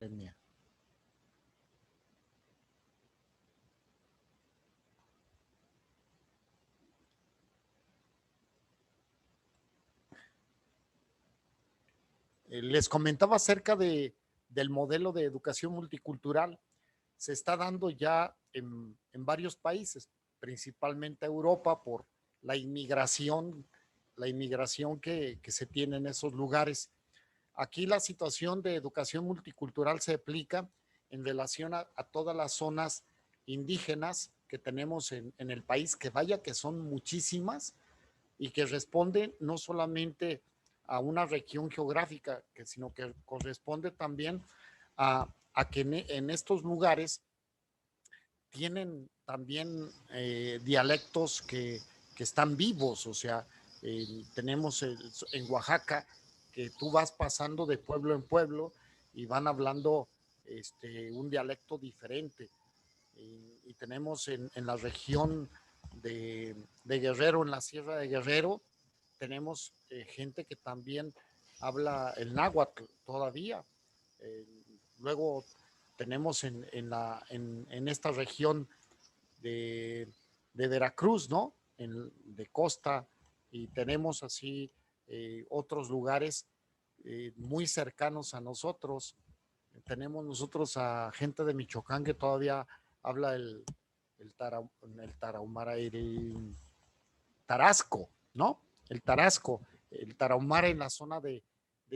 Mía. Les comentaba acerca del modelo de educación multicultural. Se está dando ya en varios países, principalmente Europa, por la inmigración, que se tiene en esos lugares. Aquí la situación de educación multicultural se aplica en relación a todas las zonas indígenas que tenemos en el país, que vaya que son muchísimas y que responden no solamente a una región geográfica, sino que corresponde también a que en estos lugares tienen también dialectos que están vivos, o sea, tenemos en Oaxaca que tú vas pasando de pueblo en pueblo y van hablando un dialecto diferente. Y tenemos en la región de Guerrero, en la Sierra de Guerrero, tenemos gente que también habla el náhuatl todavía. Eh, Luego tenemos en esta región de, de Veracruz, ¿no? De costa, y tenemos así otros lugares muy cercanos a nosotros. Tenemos nosotros a gente de Michoacán que todavía habla el, tara, el tarahumara, el tarasco, ¿no? El tarahumara en la zona de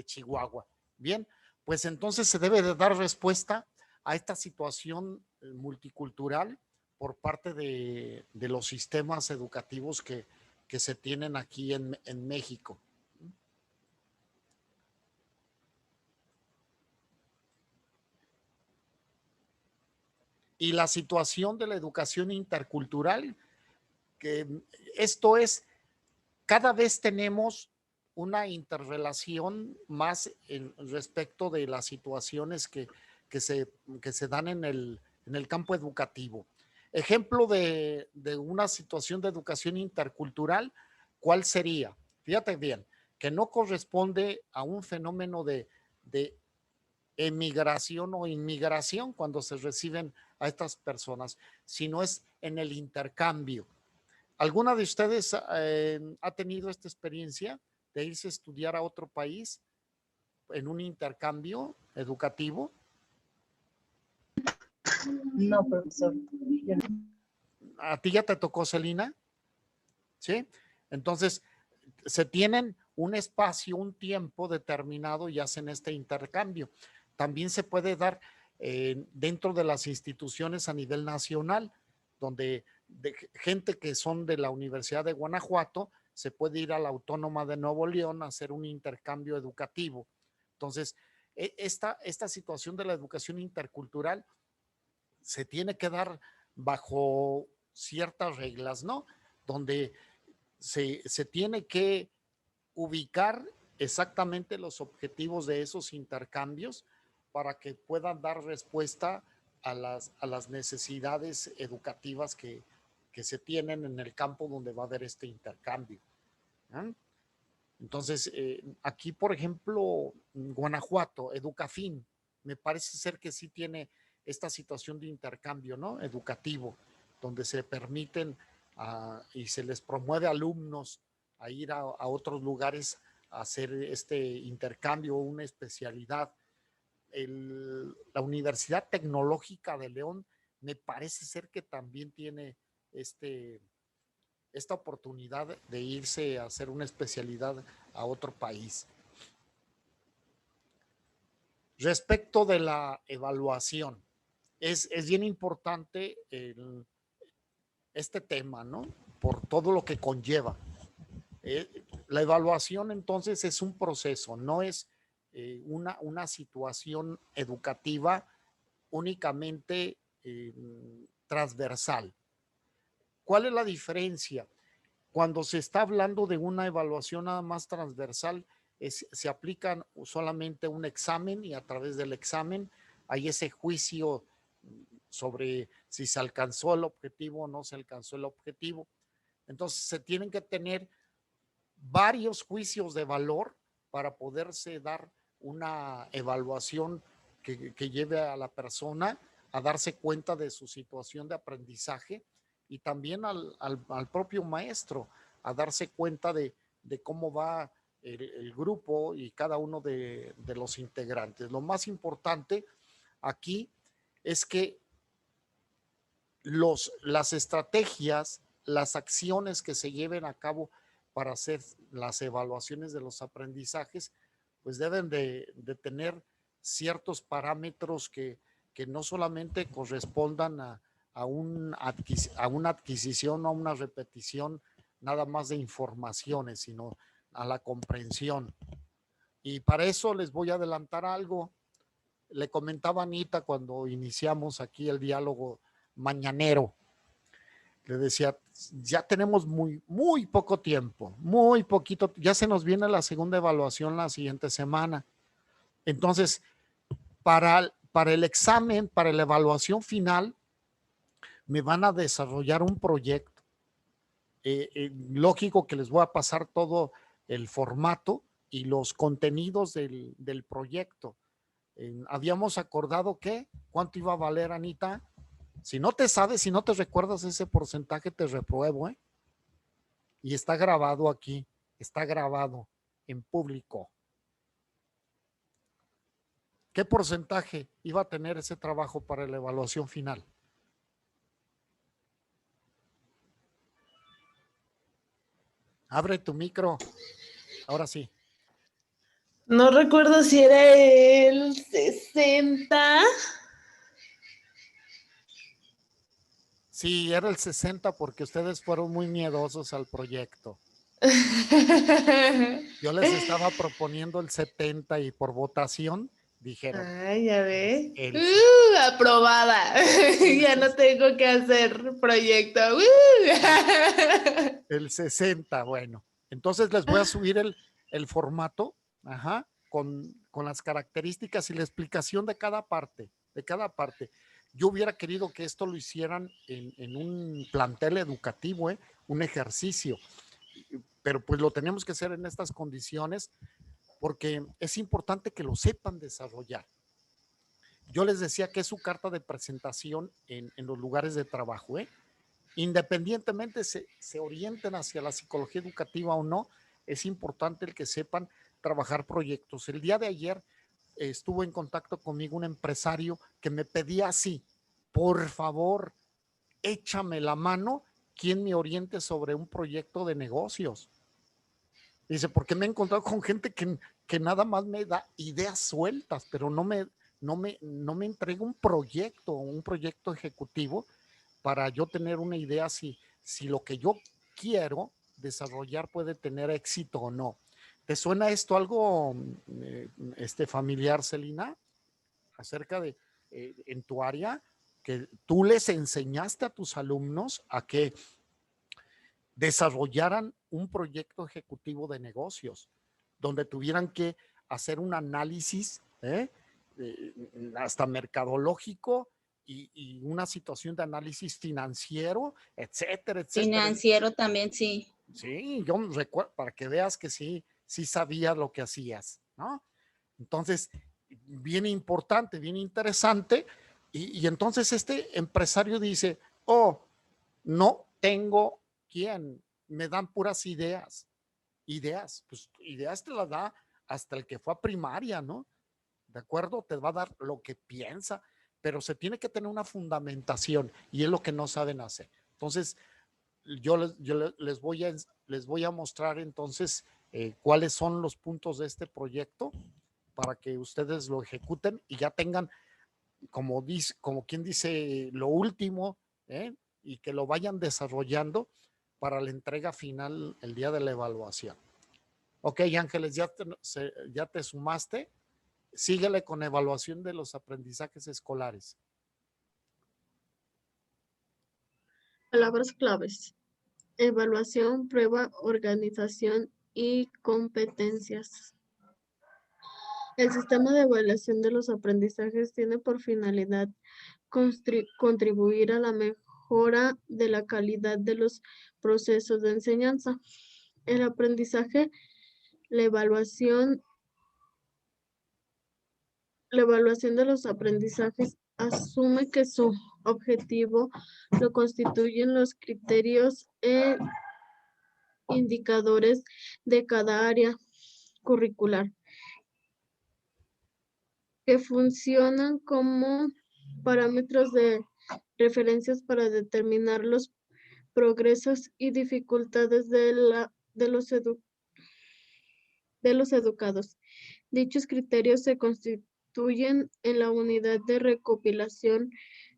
Chihuahua. Bien, pues entonces se debe de dar respuesta a esta situación multicultural por parte de los sistemas educativos que se tienen aquí en México. Y la situación de la educación intercultural, que esto es, cada vez tenemos una interrelación más respecto de las situaciones que, se, que se dan en el campo educativo. Ejemplo de una situación de educación intercultural, ¿cuál sería? Fíjate bien, que no corresponde a un fenómeno de emigración o inmigración cuando se reciben a estas personas, sino es en el intercambio. ¿Alguna de ustedes ha tenido esta experiencia de irse a estudiar a otro país en un intercambio educativo? No, profesor. Yo no. ¿A ti ya te tocó, Celina? ¿Sí? Entonces, se tienen un espacio, un tiempo determinado y hacen este intercambio. También se puede dar dentro de las instituciones a nivel nacional, donde gente que son de la Universidad de Guanajuato se puede ir a la Autónoma de Nuevo León a hacer un intercambio educativo. Entonces, esta situación de la educación intercultural se tiene que dar bajo ciertas reglas, ¿no? Donde se tiene que ubicar exactamente los objetivos de esos intercambios para que puedan dar respuesta a las necesidades educativas que se tienen en el campo donde va a haber este intercambio. ¿Eh? Entonces, aquí, por ejemplo, Guanajuato, Educafin, me parece ser que sí tiene esta situación de intercambio, ¿no? Educativo, donde se permiten y se les promueve a alumnos a ir a otros lugares a hacer este intercambio, una especialidad. La Universidad Tecnológica de León me parece ser que también tiene este, esta oportunidad de irse a hacer una especialidad a otro país. Respecto de la evaluación, es bien importante este tema, ¿no? Por todo lo que conlleva. La evaluación entonces es un proceso, no es una situación educativa únicamente transversal. ¿Cuál es la diferencia? Cuando se está hablando de una evaluación nada más transversal, se aplica solamente un examen y a través del examen hay ese juicio sobre si se alcanzó el objetivo o no se alcanzó el objetivo. Entonces se tienen que tener varios juicios de valor para poderse dar una evaluación que lleve a la persona a darse cuenta de su situación de aprendizaje y también al propio maestro a darse cuenta de cómo va el grupo y cada uno de los integrantes. Lo más importante aquí es que las estrategias, las acciones que se lleven a cabo para hacer las evaluaciones de los aprendizajes, pues deben de tener ciertos parámetros que no solamente correspondan a una adquisición o a una repetición nada más de informaciones, sino a la comprensión. Y para eso les voy a adelantar algo. Le comentaba a Anita cuando iniciamos aquí el diálogo mañanero. Le decía, ya tenemos muy poco tiempo, muy poquito, ya se nos viene la segunda evaluación la siguiente semana. Entonces, para el examen, para la evaluación final, me van a desarrollar un proyecto. Lógico que les voy a pasar todo el formato y los contenidos del proyecto. Habíamos acordado que, ¿cuánto iba a valer, Anita? Si no te sabes, si no te recuerdas ese porcentaje, te repruebo, ¿eh? Y está grabado aquí, está grabado en público. ¿Qué porcentaje iba a tener ese trabajo para la evaluación final? Abre tu micro. Ahora sí. No recuerdo si era el 60. Sí, era el 60 porque ustedes fueron muy miedosos al proyecto. Yo les estaba proponiendo el 70 y por votación dijeron. Ay, ya ve. Aprobada. Ya no tengo que hacer proyecto. El 60, bueno. Entonces les voy a subir el formato, ajá, con las características y la explicación de cada parte, de cada parte. Yo hubiera querido que esto lo hicieran en un plantel educativo, un ejercicio, pero pues lo tenemos que hacer en estas condiciones porque es importante que lo sepan desarrollar. Yo les decía que es su carta de presentación en los lugares de trabajo, independientemente se orienten hacia la psicología educativa o no, es importante el que sepan trabajar proyectos. El día de ayer estuvo en contacto conmigo un empresario que me pedía así, por favor, échame la mano, quien me oriente sobre un proyecto de negocios. Dice, porque me he encontrado con gente que nada más me da ideas sueltas, pero no me entrega un proyecto ejecutivo para yo tener una idea si lo que yo quiero desarrollar puede tener éxito o no. ¿Te suena esto algo familiar, Celina? Acerca de, en tu área, que tú les enseñaste a tus alumnos a que desarrollaran un proyecto ejecutivo de negocios, donde tuvieran que hacer un análisis hasta mercadológico y una situación de análisis financiero, etcétera, etcétera. Financiero también, sí. Sí, yo recuerdo, para que veas que sí sabías lo que hacías, ¿no? Entonces, bien importante, bien interesante. Y entonces este empresario dice, oh, no tengo quién, me dan puras ideas. Pues ideas te las da hasta el que fue a primaria, ¿no? ¿De acuerdo? Te va a dar lo que piensa, pero se tiene que tener una fundamentación y es lo que no saben hacer. Entonces, yo les voy a mostrar entonces cuáles son los puntos de este proyecto para que ustedes lo ejecuten y ya tengan, como quien dice, lo último, y que lo vayan desarrollando para la entrega final el día de la evaluación. Ok, Ángeles, ya te sumaste. Síguele con evaluación de los aprendizajes escolares. Palabras claves: evaluación, prueba, organización y competencias. El sistema de evaluación de los aprendizajes tiene por finalidad contribuir a la mejora de la calidad de los procesos de enseñanza. El aprendizaje, la evaluación La evaluación de los aprendizajes asume que su objetivo lo constituyen los criterios e indicadores de cada área curricular, que funcionan como parámetros de referencias para determinar los progresos y dificultades de los educados. Dichos criterios se constituyen en la unidad de recopilación,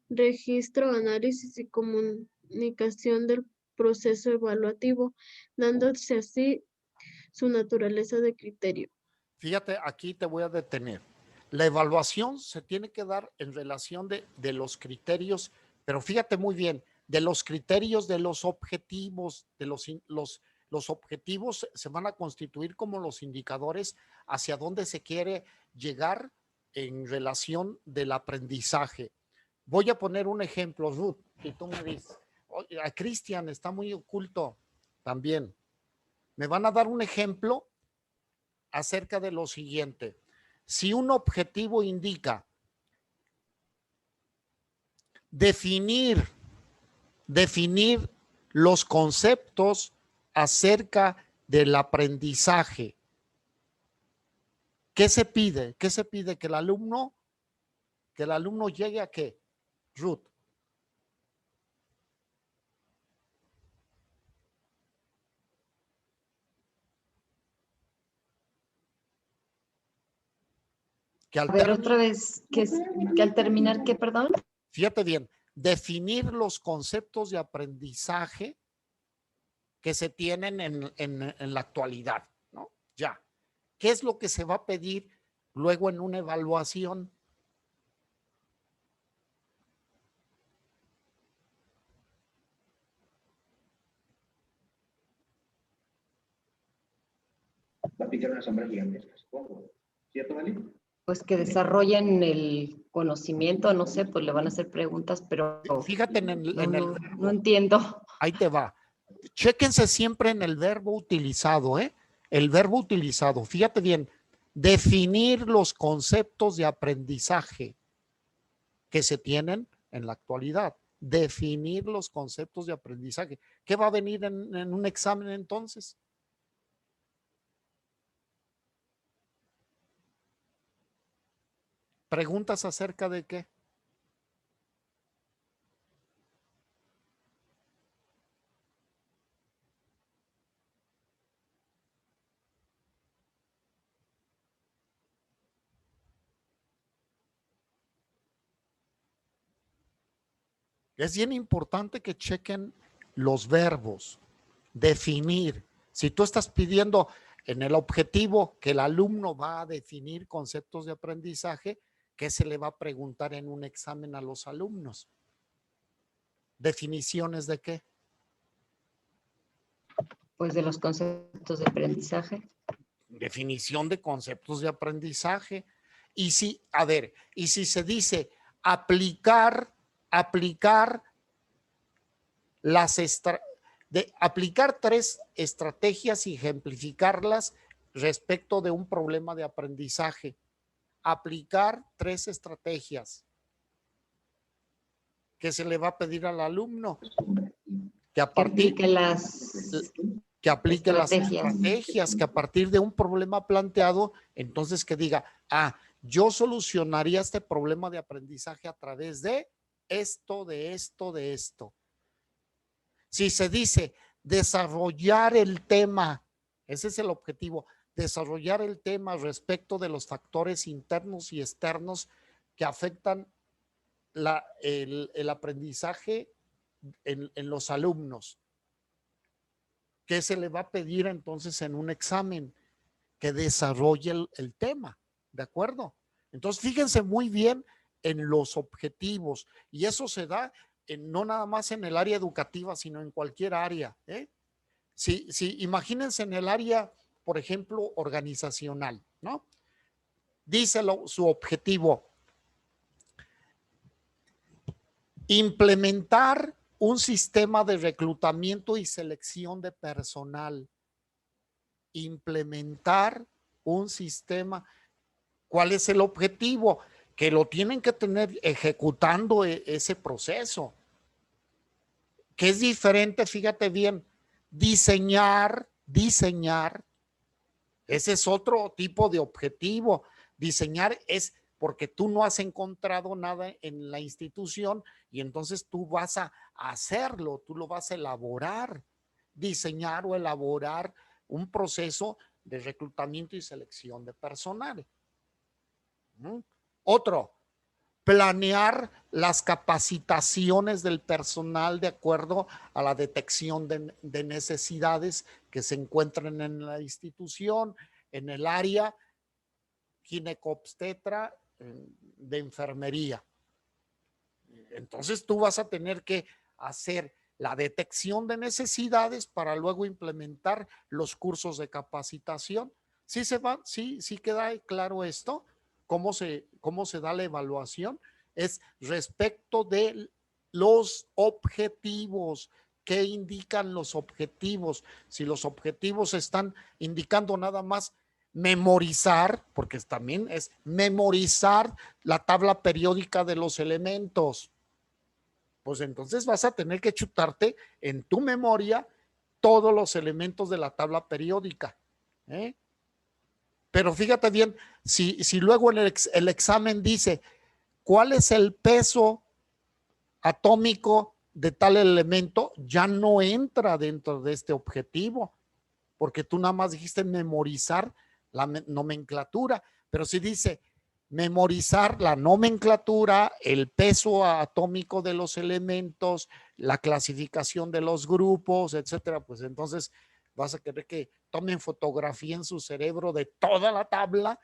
registro, análisis y comunicación del proceso evaluativo, dándose así su naturaleza de criterio. Fíjate, aquí te voy a detener. La evaluación se tiene que dar en relación de los criterios, pero fíjate muy bien, de los criterios de los objetivos, de los objetivos se van a constituir como los indicadores hacia dónde se quiere llegar en relación del aprendizaje. Voy a poner un ejemplo, Ruth, y tú me dices, a Cristian está muy oculto también. Me van a dar un ejemplo acerca de lo siguiente. Si un objetivo indica definir los conceptos acerca del aprendizaje, ¿qué se pide? ¿Qué se pide? Que el alumno llegue a qué, Ruth. Que al A ver, otra vez, que al terminar, ¿qué, perdón? Fíjate bien, definir los conceptos de aprendizaje que se tienen en la actualidad, ¿no? Ya. ¿Qué es lo que se va a pedir luego en una evaluación? Va a picar una sombra gigantesca, supongo. ¿Cierto, Vali? Pues que desarrollen el conocimiento, no sé, pues le van a hacer preguntas, pero Fíjate no entiendo. Ahí te va. Chéquense siempre en el verbo utilizado, ¿eh? El verbo utilizado. Fíjate bien, definir los conceptos de aprendizaje que se tienen en la actualidad. Definir los conceptos de aprendizaje. ¿Qué va a venir en un examen entonces? ¿Preguntas acerca de qué? Es bien importante que chequen los verbos, definir. Si tú estás pidiendo en el objetivo que el alumno va a definir conceptos de aprendizaje, ¿qué se le va a preguntar en un examen a los alumnos? ¿Definiciones de qué? Pues de los conceptos de aprendizaje. Definición de conceptos de aprendizaje. Y si, a ver, y si se dice aplicar aplicar 3 estrategias y ejemplificarlas respecto de un problema de aprendizaje. Aplicar 3 estrategias. ¿Qué se le va a pedir al alumno? Que aplique las estrategias, que a partir de un problema planteado, entonces que diga, yo solucionaría este problema de aprendizaje a través de esto, de esto, de esto. Si se dice desarrollar el tema, ese es el objetivo, desarrollar el tema respecto de los factores internos y externos que afectan el aprendizaje en los alumnos. ¿Qué se le va a pedir entonces en un examen? Que desarrolle el tema, ¿de acuerdo? Entonces, fíjense muy bien en los objetivos y eso se da no nada más en el área educativa, sino en cualquier área, ¿eh? Sí, imagínense en el área, por ejemplo, organizacional, ¿no? Dice su objetivo, implementar un sistema de reclutamiento y selección de personal. Implementar un sistema. ¿Cuál es el objetivo? Que lo tienen que tener ejecutando ese proceso. Que es diferente, fíjate bien, diseñar, ese es otro tipo de objetivo. Diseñar es porque tú no has encontrado nada en la institución y entonces tú vas a hacerlo, tú lo vas a elaborar, diseñar o elaborar un proceso de reclutamiento y selección de personal. Otro, planear las capacitaciones del personal de acuerdo a la detección de necesidades que se encuentran en la institución, en el área ginecobstetra, de enfermería. Entonces tú vas a tener que hacer la detección de necesidades para luego implementar los cursos de capacitación. ¿Sí se va? ¿Sí queda claro esto? ¿Cómo se da la evaluación? Es respecto de los objetivos. ¿Qué indican los objetivos? Si los objetivos están indicando nada más memorizar, porque también es memorizar la tabla periódica de los elementos, pues entonces vas a tener que chutarte en tu memoria todos los elementos de la tabla periódica. Pero fíjate bien, si luego en el examen dice cuál es el peso atómico de tal elemento, ya no entra dentro de este objetivo, porque tú nada más dijiste memorizar la nomenclatura, pero si dice memorizar la nomenclatura, el peso atómico de los elementos, la clasificación de los grupos, etcétera, pues entonces vas a querer que tomen fotografía en su cerebro de toda la tabla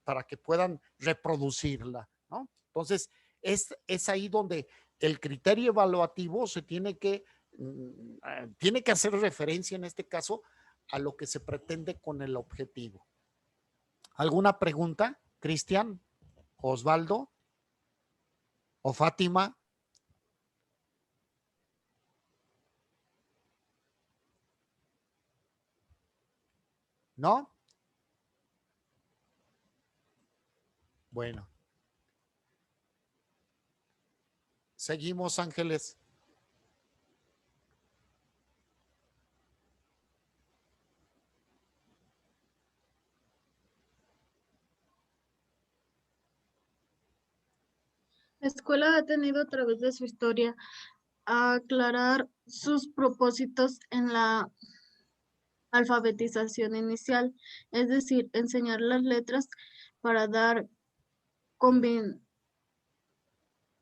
para que puedan reproducirla, ¿no? Entonces, es ahí donde el criterio evaluativo se tiene que hacer referencia en este caso a lo que se pretende con el objetivo. ¿Alguna pregunta, Cristian, Osvaldo o Fátima? ¿No? Bueno. Seguimos, Ángeles. La escuela ha tenido a través de su historia a aclarar sus propósitos en la alfabetización inicial, es decir, enseñar las letras para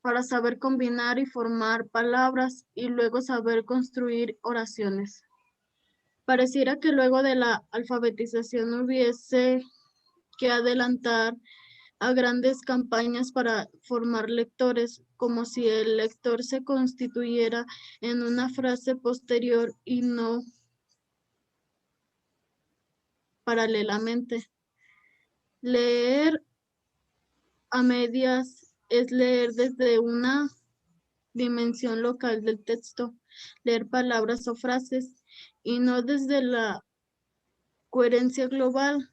para saber combinar y formar palabras y luego saber construir oraciones. Pareciera que luego de la alfabetización hubiese que adelantar a grandes campañas para formar lectores, como si el lector se constituyera en una frase posterior y no paralelamente. Leer a medias es leer desde una dimensión local del texto, leer palabras o frases y no desde la coherencia global.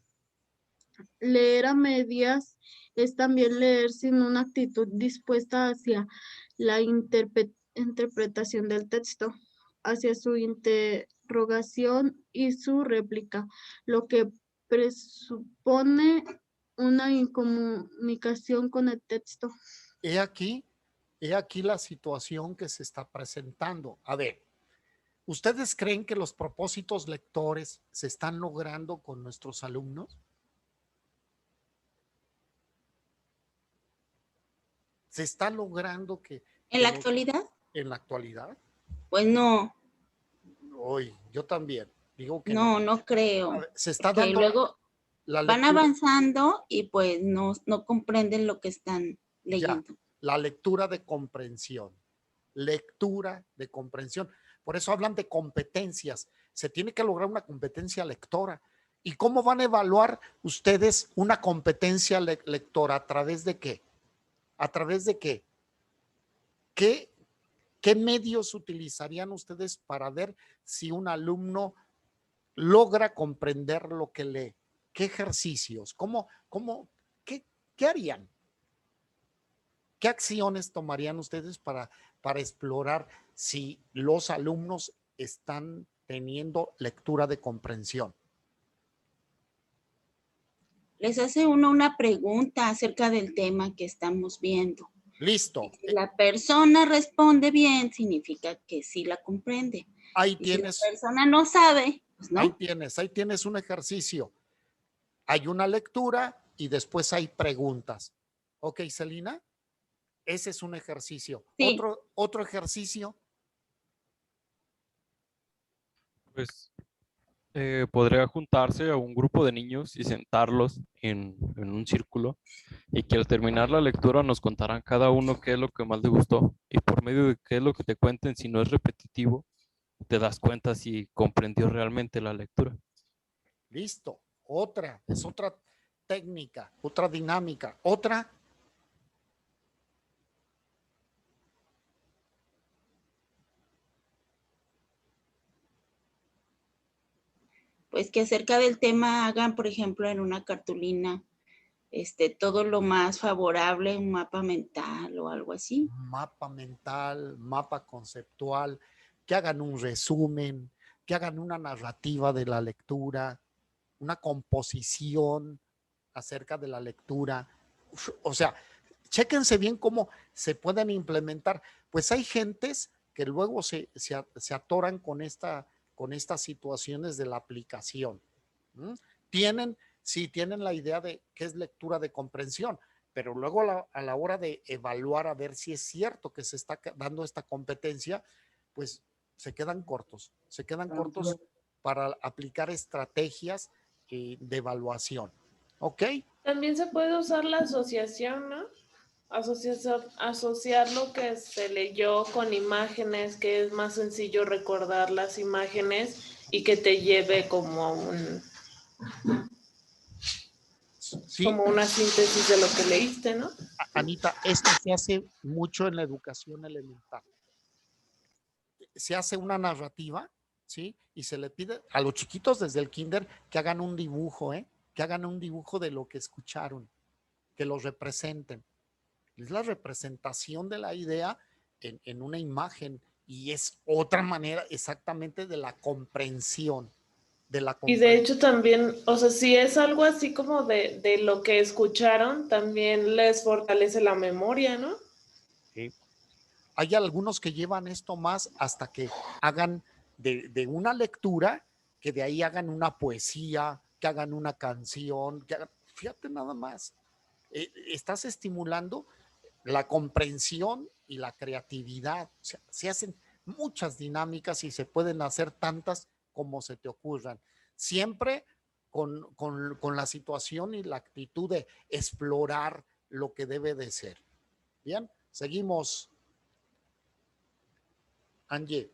Leer a medias es también leer sin una actitud dispuesta hacia la interpretación del texto, hacia su interrogación y su réplica, lo que presupone una incomunicación con el texto. He aquí la situación que se está presentando. A ver, ¿ustedes creen que los propósitos lectores se están logrando con nuestros alumnos? ¿Se está logrando que ¿En la actualidad? En la actualidad? Pues no, Hoy, yo también digo que no, no. no creo. A ver, se está Que dando luego la van lectura, avanzando y pues no comprenden lo que están ya, leyendo. la lectura de comprensión. Lectura de comprensión. Por eso hablan de competencias. Se tiene que lograr una competencia lectora. ¿Y cómo van a evaluar ustedes una competencia lectora? ¿A través de qué? ¿A través de qué? ¿Qué medios utilizarían ustedes para ver si un alumno logra comprender lo que lee? ¿Qué ejercicios? ¿qué harían? ¿Qué acciones tomarían ustedes para explorar si los alumnos están teniendo lectura de comprensión? Les hace uno una pregunta acerca del tema que estamos viendo. Listo. Si la persona responde bien, significa que sí la comprende. Ahí Y tienes. si la persona no sabe, pues no. Ahí tienes un ejercicio. Hay una lectura y después hay preguntas. Ok, Celina, ese es un ejercicio. Sí. Otro ejercicio. Pues podría juntarse a un grupo de niños y sentarlos en un círculo y que al terminar la lectura nos contarán cada uno qué es lo que más les gustó y por medio de qué es lo que te cuenten, si no es repetitivo, te das cuenta si comprendió realmente la lectura. Listo. Es otra técnica, otra dinámica, otra. Pues que acerca del tema hagan, por ejemplo, en una cartulina, todo lo más favorable, un mapa mental o algo así. Mapa mental, mapa conceptual, que hagan un resumen, que hagan una narrativa de la lectura, una composición acerca de la lectura. O sea, chéquense bien cómo se pueden implementar. Pues hay gentes que luego se atoran con estas situaciones de la aplicación. Tienen la idea de qué es lectura de comprensión, pero luego a la hora de evaluar a ver si es cierto que se está dando esta competencia, pues se quedan cortos para aplicar estrategias de evaluación. ¿Ok? También se puede usar la asociación, ¿no? Asociar lo que se leyó con imágenes, que es más sencillo recordar las imágenes y que te lleve como como una síntesis de lo que leíste, ¿no? Anita, esto se hace mucho en la educación elemental. Se hace una narrativa, ¿sí? Y se le pide a los chiquitos desde el kinder que hagan un dibujo, que hagan un dibujo de lo que escucharon, que lo representen. Es la representación de la idea en una imagen y es otra manera exactamente de la comprensión. Y de hecho también, o sea, si es algo así como de lo que escucharon, también les fortalece la memoria, ¿no? Sí. Hay algunos que llevan esto más hasta que hagan de una lectura, que de ahí hagan una poesía, que hagan una canción, fíjate nada más, estás estimulando la comprensión y la creatividad. O sea, se hacen muchas dinámicas y se pueden hacer tantas como se te ocurran. Siempre con la situación y la actitud de explorar lo que debe de ser. Bien, seguimos. Angie.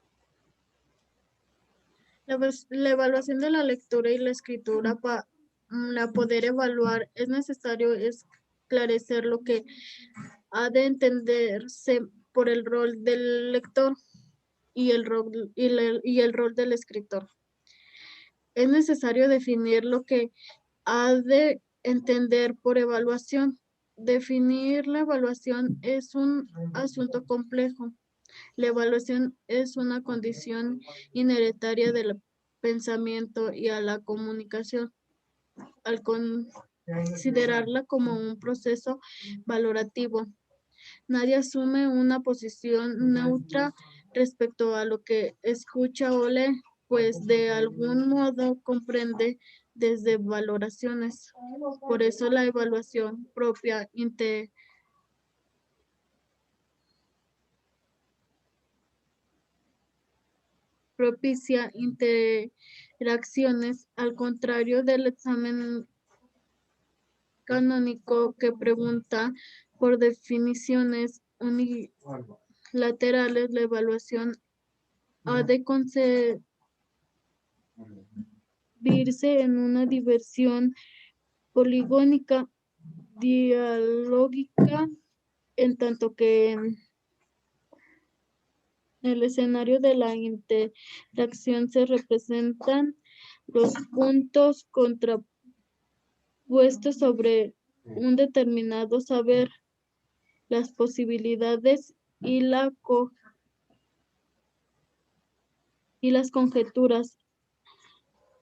La evaluación de la lectura y la escritura para poder evaluar es necesario esclarecer lo que ha de entenderse por el rol del lector y el rol del escritor. Es necesario definir lo que ha de entender por evaluación. Definir la evaluación es un asunto complejo. La evaluación es una condición inherentaria del pensamiento y a la comunicación. Al considerarla como un proceso valorativo, nadie asume una posición neutra respecto a lo que escucha o lee, pues de algún modo comprende desde valoraciones. Por eso la evaluación propicia interacciones, al contrario del examen canónico que pregunta por definiciones unilaterales. La evaluación ha de concebirse en una diversión poligónica, dialógica, en tanto que en el escenario de la interacción se representan los puntos contrapuestos sobre un determinado saber, las posibilidades y y las conjeturas,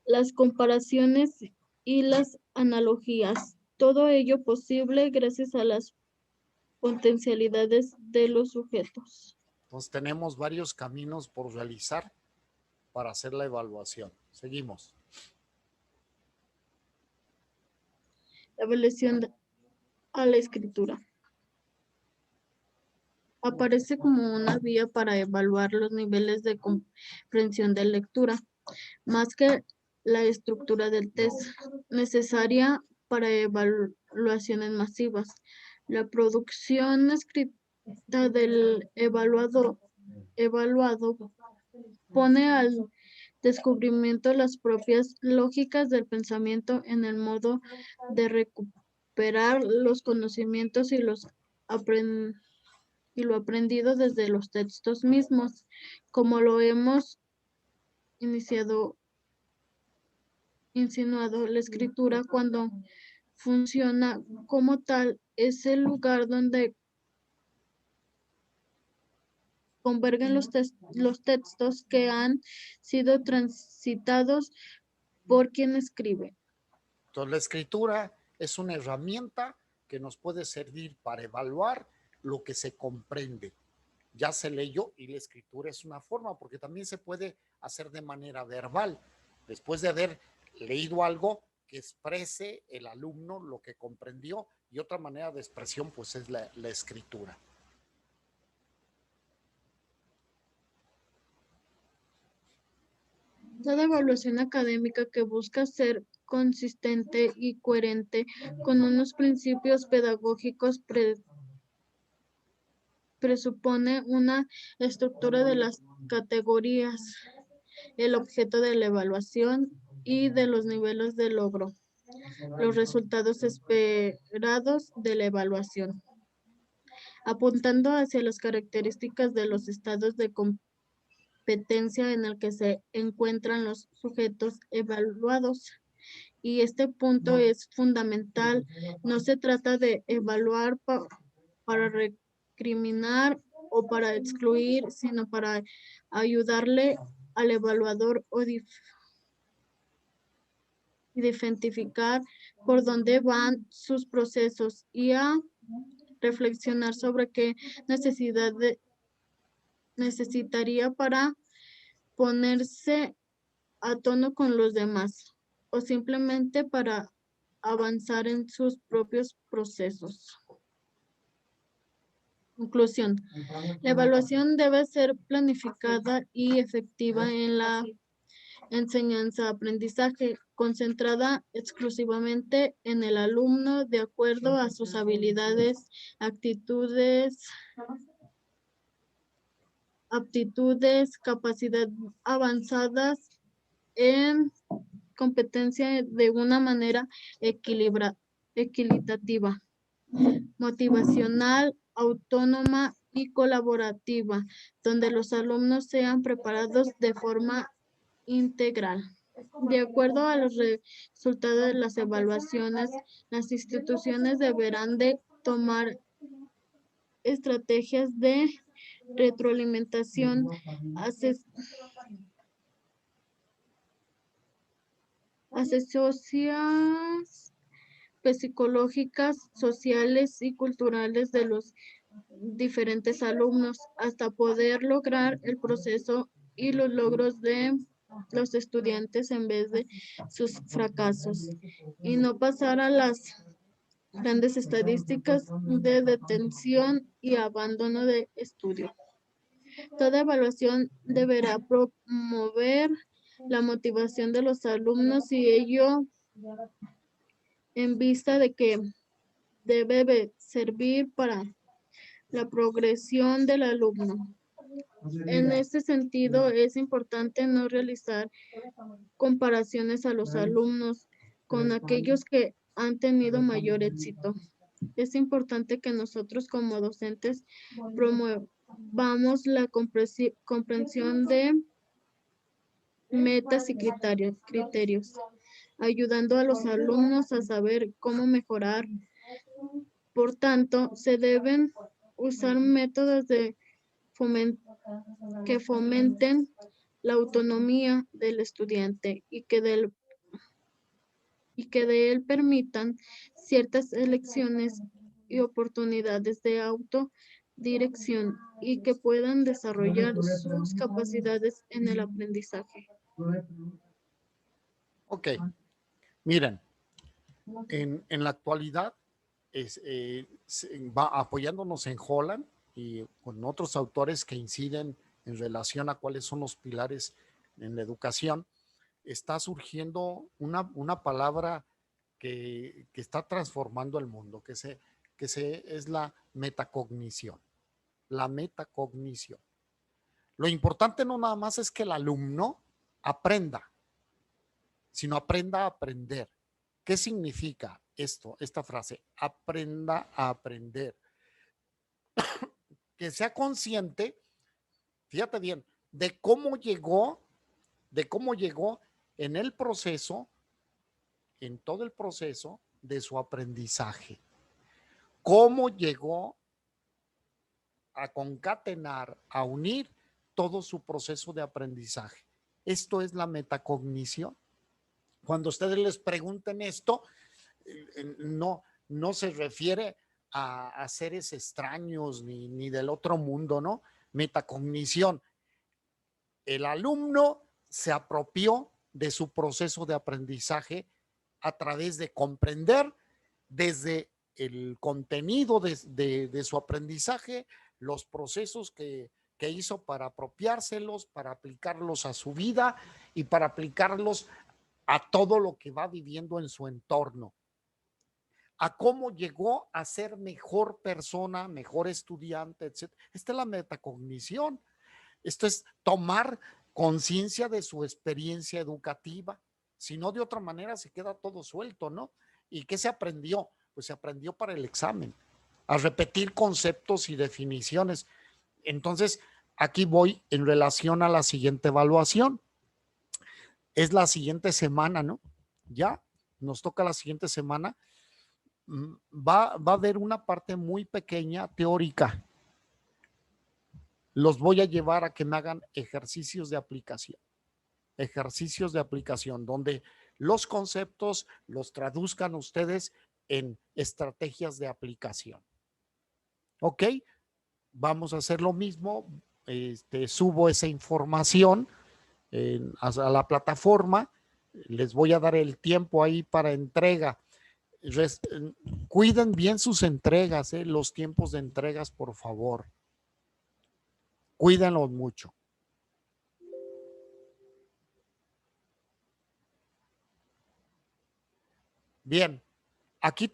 las comparaciones y las analogías. Todo ello posible gracias a las potencialidades de los sujetos. Entonces tenemos varios caminos por realizar para hacer la evaluación. Seguimos. La evaluación a la escritura. Aparece como una vía para evaluar los niveles de comprensión de lectura, más que la estructura del test necesaria para evaluaciones masivas. La producción escrita del evaluado pone al descubrimiento las propias lógicas del pensamiento en el modo de recuperar los conocimientos y lo aprendido desde los textos mismos, como lo hemos insinuado. La escritura, cuando funciona como tal, es el lugar donde convergen los textos que han sido transitados por quien escribe. Entonces la escritura es una herramienta que nos puede servir para evaluar lo que se comprende. Ya se leyó y la escritura es una forma, porque también se puede hacer de manera verbal. Después de haber leído algo, que exprese el alumno lo que comprendió, y otra manera de expresión pues es la escritura. Toda evaluación académica que busca ser consistente y coherente con unos principios pedagógicos presupone una estructura de las categorías, el objeto de la evaluación y de los niveles de logro, los resultados esperados de la evaluación, apuntando hacia las características de los estados de competencia en el que se encuentran los sujetos evaluados. Y este punto es fundamental. No se trata de evaluar para recriminar o para excluir, sino para ayudarle al evaluador o identificar por dónde van sus procesos y a reflexionar sobre qué necesitaría para ponerse a tono con los demás o simplemente para avanzar en sus propios procesos. Conclusión. La evaluación debe ser planificada y efectiva en la enseñanza-aprendizaje, concentrada exclusivamente en el alumno de acuerdo a sus habilidades, aptitudes, capacidades avanzadas en competencia de una manera equitativa, motivacional, autónoma y colaborativa, donde los alumnos sean preparados de forma integral. De acuerdo a los resultados de las evaluaciones, las instituciones deberán de tomar estrategias de retroalimentación, asesorías psicológicas, sociales y culturales de los diferentes alumnos hasta poder lograr el proceso y los logros de los estudiantes en vez de sus fracasos y no pasar a las grandes estadísticas de detención y abandono de estudio. Toda evaluación deberá promover la motivación de los alumnos y ello en vista de que debe servir para la progresión del alumno. En este sentido, es importante no realizar comparaciones a los alumnos con aquellos que han tenido mayor éxito. Es importante que nosotros como docentes promovamos la comprensión de metas y criterios, ayudando a los alumnos a saber cómo mejorar Por tanto, se deben usar métodos que fomenten la autonomía del estudiante y que de él permitan ciertas elecciones y oportunidades de autodirección y que puedan desarrollar sus capacidades en el aprendizaje. Ok, miren, en la actualidad va apoyándonos en Holland y con otros autores que inciden en relación a cuáles son los pilares en la educación, está surgiendo una palabra que está transformando el mundo, es la metacognición. La metacognición. Lo importante no nada más es que el alumno aprenda, sino aprenda a aprender. ¿Qué significa esta frase? Aprenda a aprender. Que sea consciente, fíjate bien, de cómo llegó en el proceso, en todo el proceso de su aprendizaje. Cómo llegó a concatenar, a unir todo su proceso de aprendizaje. Esto es la metacognición. Cuando ustedes les pregunten esto, no se refiere a seres extraños ni del otro mundo, ¿no? Metacognición. El alumno se apropió de su proceso de aprendizaje a través de comprender desde el contenido de su aprendizaje, los procesos que hizo para apropiárselos, para aplicarlos a su vida y para aplicarlos a todo lo que va viviendo en su entorno, a cómo llegó a ser mejor persona, mejor estudiante, etc. Esta es la metacognición. Esto es tomar conciencia de su experiencia educativa. Si no, de otra manera se queda todo suelto, ¿no? ¿Y qué se aprendió? Pues se aprendió para el examen, a repetir conceptos y definiciones. Entonces, aquí voy en relación a la siguiente evaluación. Es la siguiente semana, ¿no? Ya nos toca la siguiente semana. Va a haber una parte muy pequeña teórica. Los voy a llevar a que me hagan ejercicios de aplicación. Ejercicios de aplicación donde los conceptos los traduzcan ustedes en estrategias de aplicación. ¿Ok? Vamos a hacer lo mismo. Subo esa información a la plataforma. Les voy a dar el tiempo ahí para entrega. Cuiden bien sus entregas, los tiempos de entregas, por favor. Cuídenlos mucho. Bien, aquí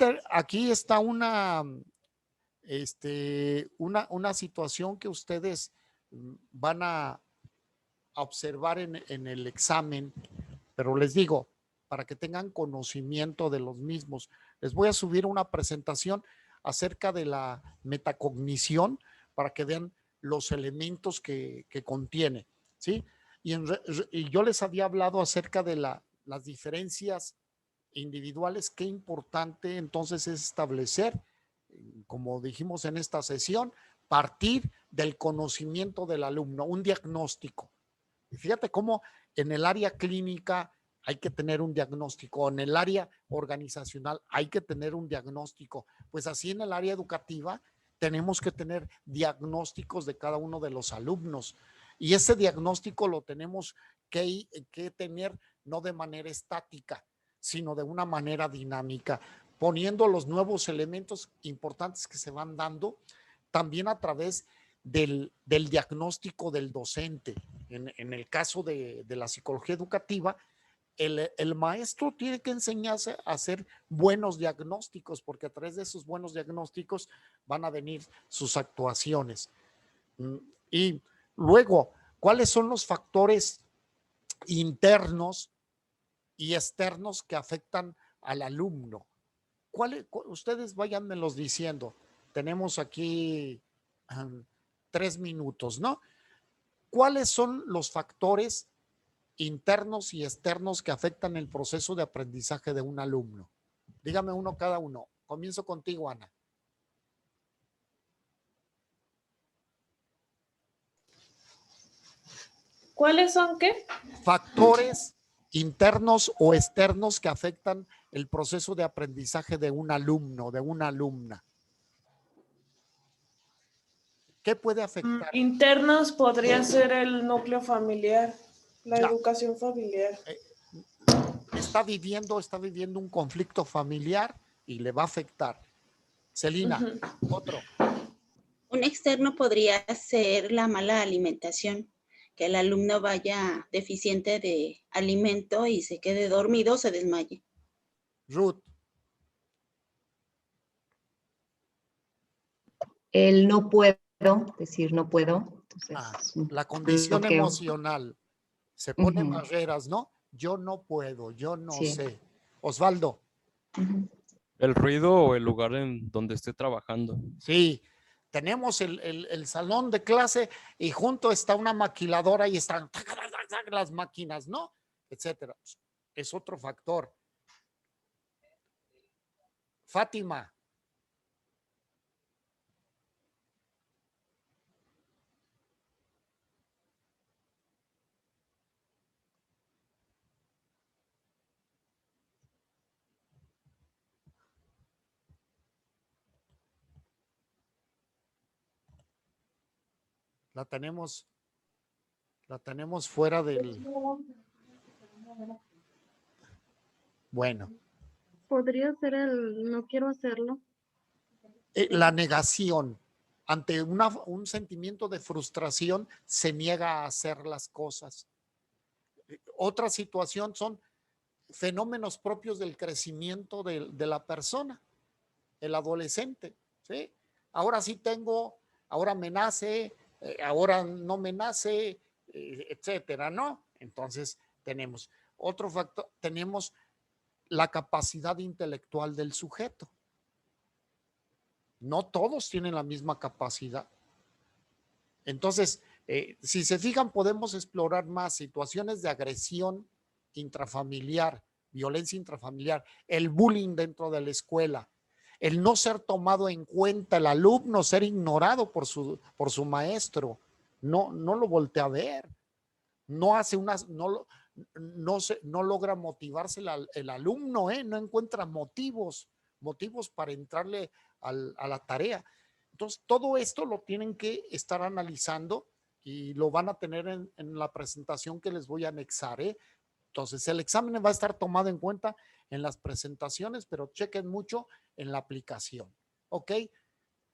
está una situación que ustedes van a observar en el examen, pero les digo, para que tengan conocimiento de los mismos, les voy a subir una presentación acerca de la metacognición para que vean los elementos que contiene, ¿sí? Y yo les había hablado acerca de las diferencias individuales. Qué importante entonces es establecer, como dijimos en esta sesión, partir del conocimiento del alumno, un diagnóstico. Y fíjate cómo en el área clínica hay que tener un diagnóstico, en el área organizacional hay que tener un diagnóstico, pues así en el área educativa tenemos que tener diagnósticos de cada uno de los alumnos y ese diagnóstico lo tenemos que tener no de manera estática, sino de una manera dinámica, poniendo los nuevos elementos importantes que se van dando también a través del diagnóstico del docente. En el caso de la psicología educativa, el maestro tiene que enseñarse a hacer buenos diagnósticos, porque a través de esos buenos diagnósticos van a venir sus actuaciones. Y luego, ¿cuáles son los factores internos y externos que afectan al alumno? Ustedes váyanmelos diciendo. Tenemos aquí 3 minutos, ¿no? ¿Cuáles son los factores internos y externos que afectan el proceso de aprendizaje de un alumno? Dígame uno cada uno. Comienzo contigo, Ana. ¿Cuáles son qué? Factores internos o externos que afectan el proceso de aprendizaje de un alumno, de una alumna. ¿Qué puede afectar? Internos podría ser el núcleo familiar, la Ya. educación familiar. Está viviendo un conflicto familiar y le va a afectar. Celina, otro. Un externo podría ser la mala alimentación, que el alumno vaya deficiente de alimento y se quede dormido o se desmaye. Ruth, El no puedo, decir no puedo. Entonces, la condición bloqueo. emocional. Se ponen Ujú. barreras, ¿no? Yo no puedo, yo no Sí. sé. Osvaldo, Ujú. El ruido o el lugar en donde esté trabajando. sí. Tenemos el salón de clase y junto está una maquiladora y están las máquinas, ¿no? Etcétera. Es otro factor. Fátima, la tenemos fuera del... Bueno, Podría ser el no quiero hacerlo. la negación ante un sentimiento de frustración se niega a hacer las cosas. Otra situación son fenómenos propios del crecimiento de la persona, el adolescente, ¿sí? Ahora sí tengo, ahora me nace, ahora no me nace, etcétera, ¿no? Entonces tenemos otro factor, tenemos la capacidad intelectual del sujeto. No todos tienen la misma capacidad. Entonces, si se fijan, podemos explorar más situaciones de agresión intrafamiliar, violencia intrafamiliar, el bullying dentro de la escuela, el no ser tomado en cuenta, el alumno ser ignorado por su maestro, no lo voltea a ver, no hace unas, no logra motivarse el alumno, no encuentra motivos para entrarle a la tarea. Entonces, todo esto lo tienen que estar analizando y lo van a tener en la presentación que les voy a anexar. Entonces, el examen va a estar tomado en cuenta en las presentaciones, pero chequen mucho en la aplicación. ¿Ok?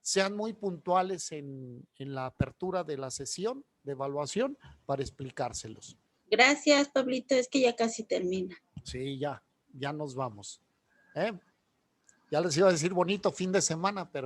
Sean muy puntuales en la apertura de la sesión de evaluación para explicárselos. Gracias, Pablito, es que ya casi termina. Sí, ya nos vamos. Ya les iba a decir bonito fin de semana, pero